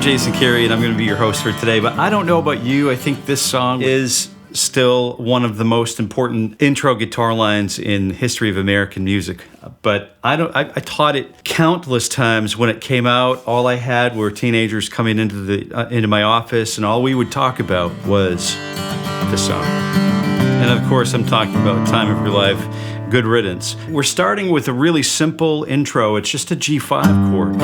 I'm Jason Carey, and I'm going to be your host for today. But I don't know about you. I think this song is still one of the most important intro guitar lines in history of American music. But I taught it countless times when it came out. All I had were teenagers coming into my office, and all we would talk about was this song. And of course, I'm talking about Time of Your Life, Good Riddance. We're starting with a really simple intro. It's just a G5 chord.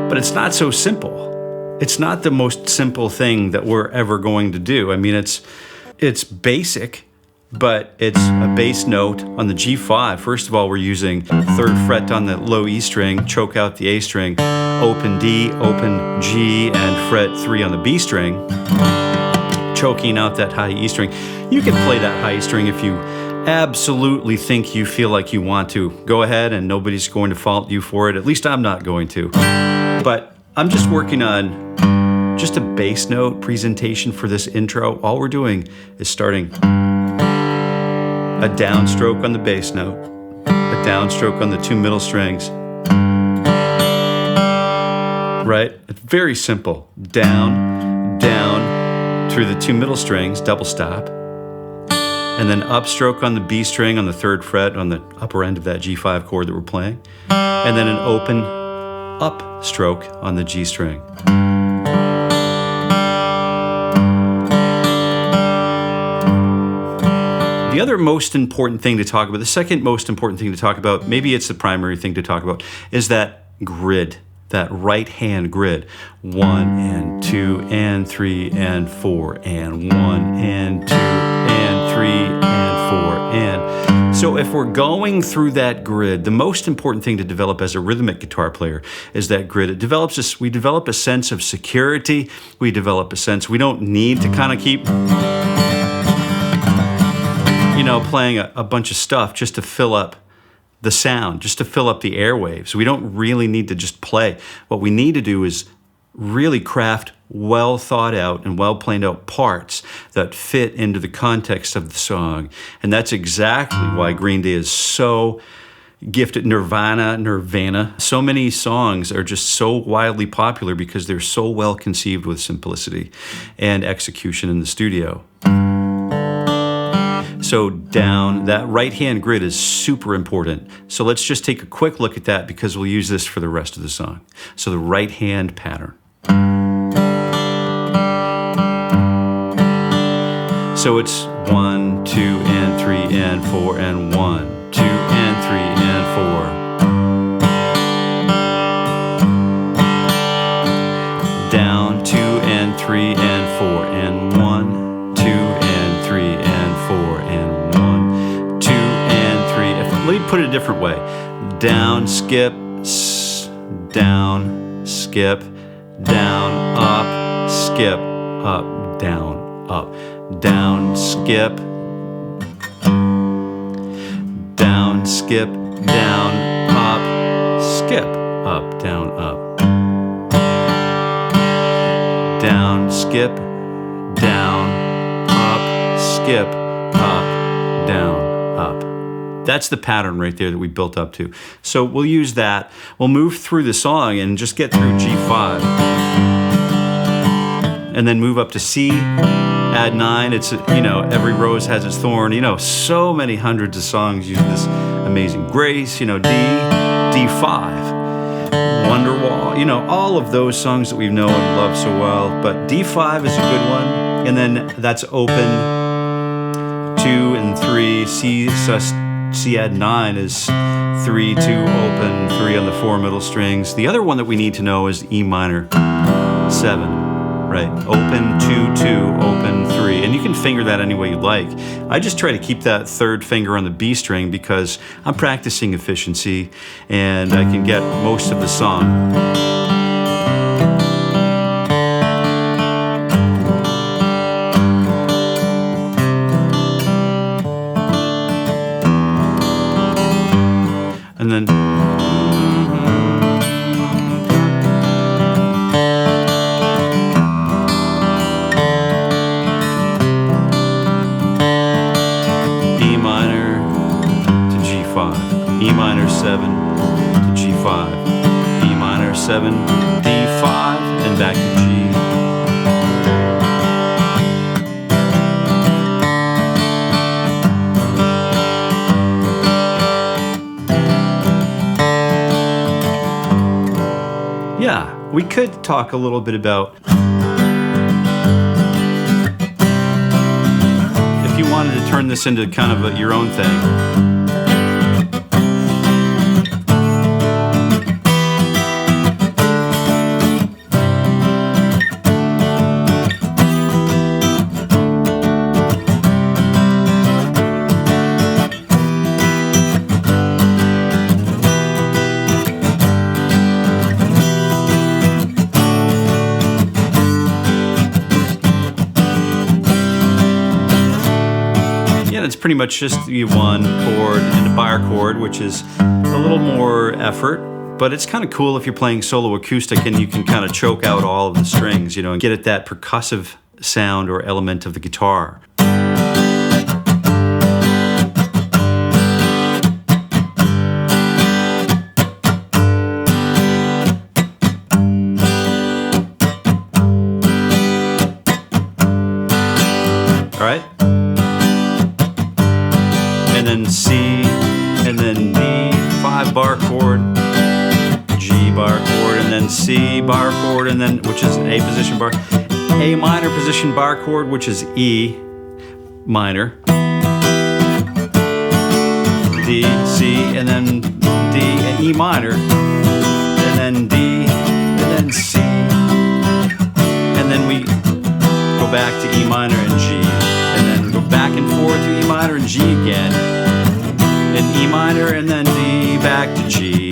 But it's not so simple. It's not the most simple thing that we're ever going to do. I mean, it's basic, but it's a bass note on the G5. First of all, we're using 3rd fret on the low E string, choke out the A string, open D, open G, and fret 3 on the B string, choking out that high E string. You can play that high E string if you absolutely think you feel like you want to. Go ahead, and nobody's going to fault you for it. At least I'm not going to. But I'm just working on just a bass note presentation for this intro. All we're doing is starting a downstroke on the bass note, a downstroke on the 2 middle strings, right? It's very simple. Down, down through the 2 middle strings, double stop, and then upstroke on the B string on the 3rd fret on the upper end of that G5 chord that we're playing, and then an open up stroke on the G string. The other most important thing to talk about, the second most important thing to talk about, maybe it's the primary thing to talk about, is that grid, that right hand grid. 1 and 2 and 3 and 4 and 1 and 2 and 3 and 4 and... So if we're going through that grid, the most important thing to develop as a rhythmic guitar player is that grid. We develop a sense of security. We develop a sense we don't need to kind of keep, playing a bunch of stuff just to fill up the sound, just to fill up the airwaves. We don't really need to just play. What we need to do is really craft well thought out and well planned out parts that fit into the context of the song. And that's exactly why Green Day is so gifted. Nirvana. So many songs are just so wildly popular because they're so well conceived with simplicity and execution in the studio. So down, that right-hand grid is super important. So let's just take a quick look at that because we'll use this for the rest of the song. So the right-hand pattern. So it's 1, 2, and 3, and 4, and 1, 2, and 3, and 4. Down, 2, and 3, and 4, and 1, 2, and 3, and 4, and 1, 2, and 3. Let me put it a different way. Down, skip, down, skip, down, up, skip, up, down, up. Down, skip, down, skip, down, up, skip, up, down, up. Down, skip, down, up, skip, up, down, up. That's the pattern right there that we built up to. So we'll use that. We'll move through the song and just get through G5. And then move up to C. Add 9, it's, every rose has its thorn. So many hundreds of songs use this amazing grace, D, D5, Wonderwall, all of those songs that we know and love so well. But D5 is a good one. And then that's open 2 and 3, C add 9 is 3, 2, open, 3 on the 4 middle strings. The other one that we need to know is E minor 7. Right, open 2, 2, open 3, and you can finger that any way you like. I just try to keep that 3rd finger on the B string because I'm practicing efficiency and I can get most of the song. And then E minor 7 to G5, E minor 7, D5, 5, and back to G. Yeah, we could talk a little bit about if you wanted to turn this into kind of your own thing. It's pretty much just the 1 chord and a bar chord, which is a little more effort, but it's kind of cool if you're playing solo acoustic and you can kind of choke out all of the strings, you know, and get at that percussive sound or element of the guitar. All right. And then C, and then D, 5 bar chord, G bar chord, and then C bar chord, and then, which is an A position bar, A minor position bar chord, which is E minor, D, C, and then D, and E minor, and then D, and then C, and then we go back to E minor and G, and then go back and forth to E minor and G again, and E minor, and then D, back to G.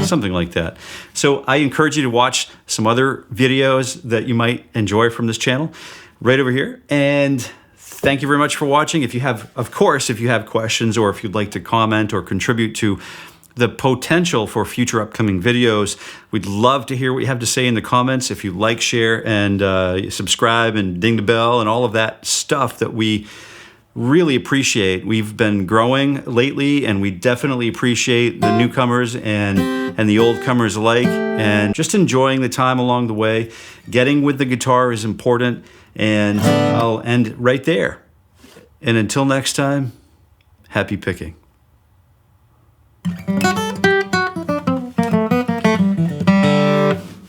Something like that. So I encourage you to watch some other videos that you might enjoy from this channel right over here. And thank you very much for watching. If you have, of course, if you have questions or if you'd like to comment or contribute to the potential for future upcoming videos, we'd love to hear what you have to say in the comments. If you like, share, and subscribe, and ding the bell, and all of that stuff that we really appreciate. We've been growing lately, and we definitely appreciate the newcomers and the old comers alike, and just enjoying the time along the way. Getting with the guitar is important, and I'll end right there. And until next time, happy picking.